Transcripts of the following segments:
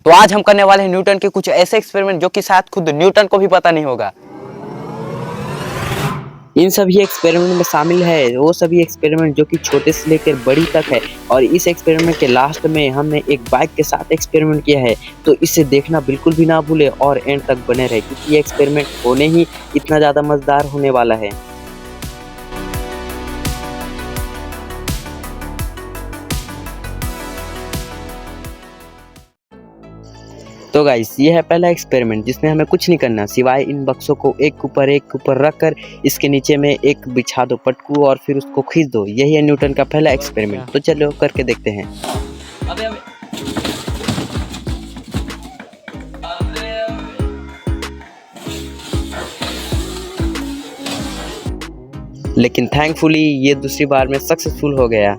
तो आज हम करने वाले हैं न्यूटन के कुछ ऐसे एक्सपेरिमेंट जो कि शायद खुद न्यूटन को भी पता नहीं होगा। इन सभी एक्सपेरिमेंट में शामिल है वो सभी एक्सपेरिमेंट जो कि छोटे से लेकर बड़ी तक है। और इस एक्सपेरिमेंट के लास्ट में हमने एक बाइक के साथ एक्सपेरिमेंट किया है, तो इसे देखना बिल्कुल भी ना भूले और एंड तक बने रहे, क्योंकि ये एक्सपेरिमेंट होने ही इतना ज़्यादा मज़ेदार होने वाला है। तो गाइस, ये है पहला एक्सपेरिमेंट जिसमें हमें कुछ नहीं करना सिवाय इन बक्सों को एक ऊपर रख कर इसके नीचे में एक बिछा दो पटकू और फिर उसको खींच दो। यही है न्यूटन का पहला एक्सपेरिमेंट। तो चलो करके देखते हैं। लेकिन थैंकफुली ये दूसरी बार में सक्सेसफुल हो गया।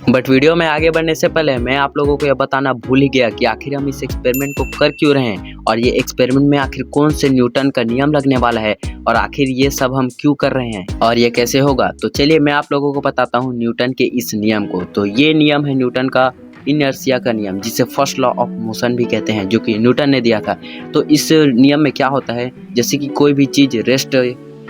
बट वीडियो में आगे बढ़ने से पहले मैं आप लोगों को यह बताना भूल ही गया कि आखिर हम इस एक्सपेरिमेंट को कर क्यों रहे हैं और ये एक्सपेरिमेंट में आखिर कौन से न्यूटन का नियम लगने वाला है और आखिर ये सब हम क्यों कर रहे हैं और ये कैसे होगा। तो चलिए मैं आप लोगों को बताता हूँ न्यूटन के इस नियम को। तो ये नियम है न्यूटन का इनर्शिया का नियम, जिसे फर्स्ट लॉ ऑफ मोशन भी कहते हैं, जो कि न्यूटन ने दिया था। तो इस नियम में क्या होता है, जैसे कि कोई भी चीज़ रेस्ट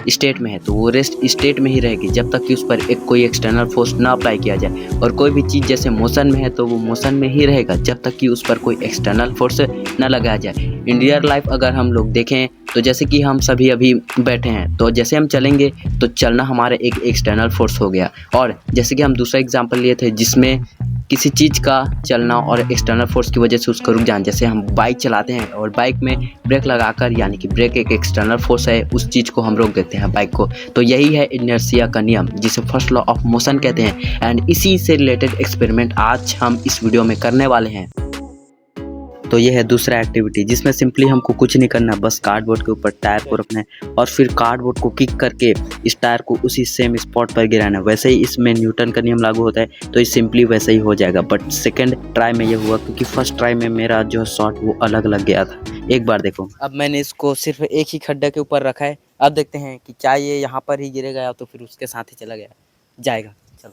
स्टेट में है तो वो रेस्ट स्टेट में ही रहेगी जब तक कि उस पर एक कोई एक्सटर्नल फोर्स ना अप्लाई किया जाए, और कोई भी चीज़ जैसे मोशन में है तो वो मोशन में ही रहेगा जब तक कि उस पर कोई एक्सटर्नल फोर्स ना लगाया जाए। इन रियल लाइफ अगर हम लोग देखें तो जैसे कि हम सभी अभी बैठे हैं, तो जैसे हम चलेंगे तो चलना हमारा एक एक्सटर्नल फोर्स हो गया। और जैसे कि हम दूसरा एग्जांपल लिए थे जिसमें किसी चीज़ का चलना और एक्सटर्नल फोर्स की वजह से उसको रुक जाना, जैसे हम बाइक चलाते हैं और बाइक में ब्रेक लगाकर, यानी कि ब्रेक एक एक्सटर्नल फोर्स है, उस चीज़ को हम रोक देते हैं बाइक को। तो यही है इनर्शिया का नियम, जिसे फर्स्ट लॉ ऑफ मोशन कहते हैं। एंड इसी से रिलेटेड एक्सपेरिमेंट आज हम इस वीडियो में करने वाले हैं। तो ये है दूसरा एक्टिविटी, जिसमें सिंपली हमको कुछ नहीं करना, बस कार्डबोर्ड के ऊपर टायर को रखना है और फिर कार्डबोर्ड को किक करके इस टायर को उसी सेम स्पॉट पर गिराना है। वैसे ही इसमें न्यूटन का नियम लागू होता है, तो ये सिंपली वैसे ही हो जाएगा। बट सेकंड ट्राई में ये हुआ क्योंकि फर्स्ट ट्राई में मेरा जो शॉट वो अलग लग गया था। एक बार देखो, अब मैंने इसको सिर्फ एक ही खड्डे के ऊपर रखा है। अब देखते हैं कि क्या ये यहाँ पर ही गिरेगा या तो फिर उसके साथ ही चला जाएगा। चलो,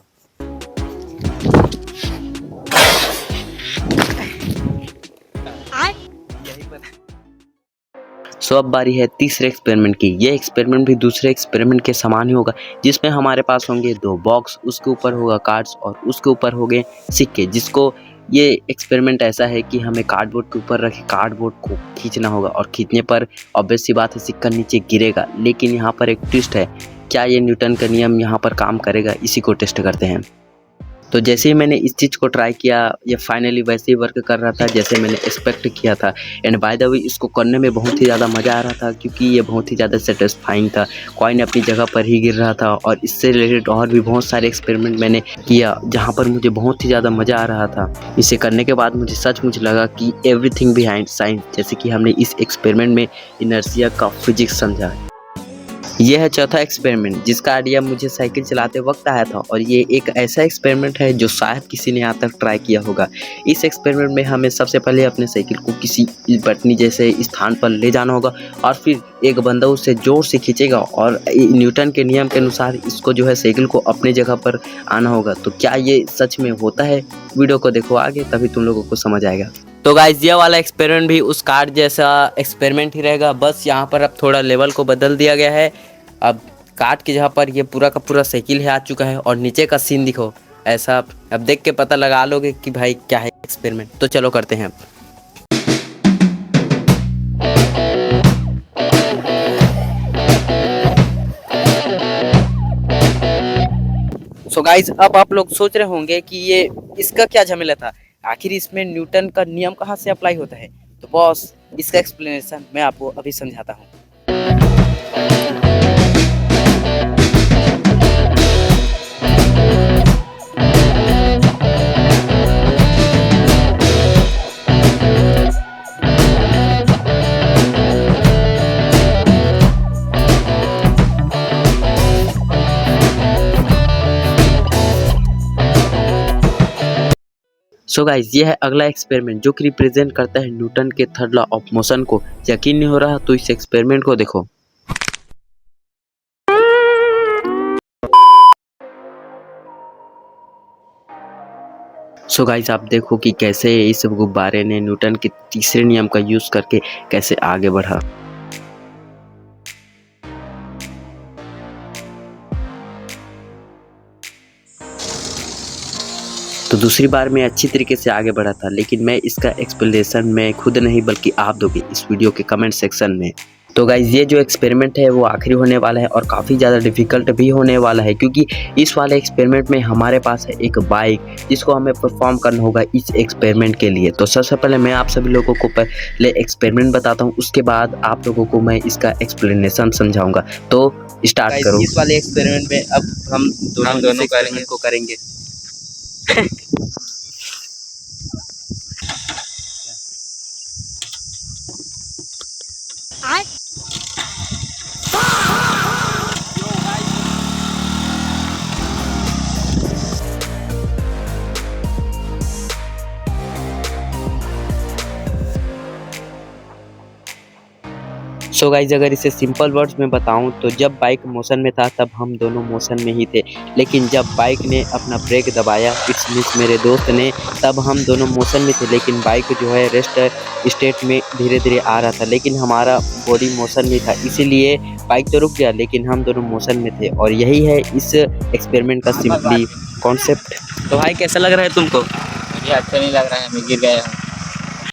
सो अब बारी है तीसरे एक्सपेरिमेंट की। ये एक्सपेरिमेंट भी दूसरे एक्सपेरिमेंट के समान ही होगा, जिसमें हमारे पास होंगे दो बॉक्स, उसके ऊपर होगा कार्ड्स और उसके ऊपर होंगे सिक्के। जिसको ये एक्सपेरिमेंट ऐसा है कि हमें कार्डबोर्ड के ऊपर रखे कार्डबोर्ड को खींचना होगा और खींचने पर ऑब्वियस सी बात है सिक्का नीचे गिरेगा। लेकिन यहाँ पर एक ट्विस्ट है, क्या ये न्यूटन का नियम यहाँ पर काम करेगा, इसी को टेस्ट करते हैं। तो जैसे ही मैंने इस चीज़ को ट्राई किया, ये फाइनली वैसे ही वर्क कर रहा था जैसे मैंने एक्सपेक्ट किया था। एंड बाय द वे इसको करने में बहुत ही ज़्यादा मज़ा आ रहा था, क्योंकि ये बहुत ही ज़्यादा सेटिस्फाइंग था। कॉइन अपनी जगह पर ही गिर रहा था और इससे रिलेटेड और भी बहुत सारे एक्सपेरिमेंट मैंने किया जहाँ पर मुझे बहुत ही ज़्यादा मज़ा आ रहा था। इसे करने के बाद मुझे सचमुच लगा कि एवरीथिंग बिहाइंड साइंस, जैसे कि हमने इस एक्सपेरिमेंट में इनर्शिया का फिजिक्स समझा। यह है चौथा एक्सपेरिमेंट, जिसका आइडिया मुझे साइकिल चलाते वक्त आया था, और ये एक ऐसा एक्सपेरिमेंट है जो शायद किसी ने आज तक ट्राई किया होगा। इस एक्सपेरिमेंट में हमें सबसे पहले अपने साइकिल को किसी बटनी जैसे स्थान पर ले जाना होगा और फिर एक बंदा उसे जोर से खींचेगा और न्यूटन के नियम के अनुसार इसको जो है साइकिल को अपनी जगह पर आना होगा। तो क्या ये सच में होता है? वीडियो को देखो आगे, तभी तुम लोगों को समझ आएगा। तो गाइस, ये वाला एक्सपेरिमेंट भी उस कार्ड जैसा एक्सपेरिमेंट ही रहेगा, बस यहाँ पर अब थोड़ा लेवल को बदल दिया गया है। अब कार्ड की जगह पर ये पूरा का पूरा साइकिल ही आ चुका है और नीचे का सीन दिखो ऐसा। अब देख के पता लगा लोगे कि भाई क्या है एक्सपेरिमेंट। तो चलो करते हैं। सो गाइस, अब आप लोग सोच रहे होंगे कि ये इसका क्या झमेला था, आखिर इसमें न्यूटन का नियम कहाँ से अप्लाई होता है। तो बॉस, इसका एक्सप्लेनेशन मैं आपको अभी समझाता हूँ। सो गाइस, ये है अगला एक्सपेरिमेंट जो कि रिप्रेजेंट करता है न्यूटन के थर्ड लॉ ऑफ मोशन को। यकीन नहीं हो रहा तो इस एक्सपेरिमेंट को देखो। सो गाइस आप देखो कि कैसे इस गुब्बारे ने न्यूटन के तीसरे नियम का यूज़ करके कैसे आगे बढ़ा। तो दूसरी बार मैं अच्छी तरीके से आगे बढ़ा था, लेकिन मैं इसका एक्सप्लेनेशन मैं खुद नहीं बल्कि आप दोगे इस वीडियो के कमेंट सेक्शन में। तो गाइज़ ये जो एक्सपेरिमेंट है वो आखिरी होने वाला है और काफ़ी ज़्यादा डिफ़िकल्ट भी होने वाला है, क्योंकि इस वाले एक्सपेरिमेंट में हमारे पास है एक बाइक जिसको हमें परफॉर्म करना होगा इस एक्सपेरिमेंट के लिए। तो सबसे पहले मैं आप सभी लोगों को पहले एक्सपेरिमेंट बताता हूँ, उसके बाद आप लोगों को मैं इसका एक्सप्लेनेशन समझाऊंगा। तो स्टार्ट करो। इस वाले एक्सपेरिमेंट में अब हम दोनों एक्सपेरिमेंट को करेंगे। सो गाइज अगर इसे सिंपल वर्ड्स में बताऊं तो जब बाइक मोशन में था तब हम दोनों मोशन में ही थे, लेकिन जब बाइक ने अपना ब्रेक दबाया, इट्स मीन्स मेरे दोस्त ने, तब हम दोनों मोशन में थे, लेकिन बाइक जो है रेस्ट स्टेट में धीरे धीरे आ रहा था, लेकिन हमारा बॉडी मोशन में था, इसीलिए बाइक तो रुक गया लेकिन हम दोनों मोशन में थे। और यही है इस एक्सपेरिमेंट का सिंपली कॉन्सेप्ट। तो भाई कैसा लग रहा है तुमको? मुझे अच्छा नहीं लग रहा है, मैं गिर गया हूँ।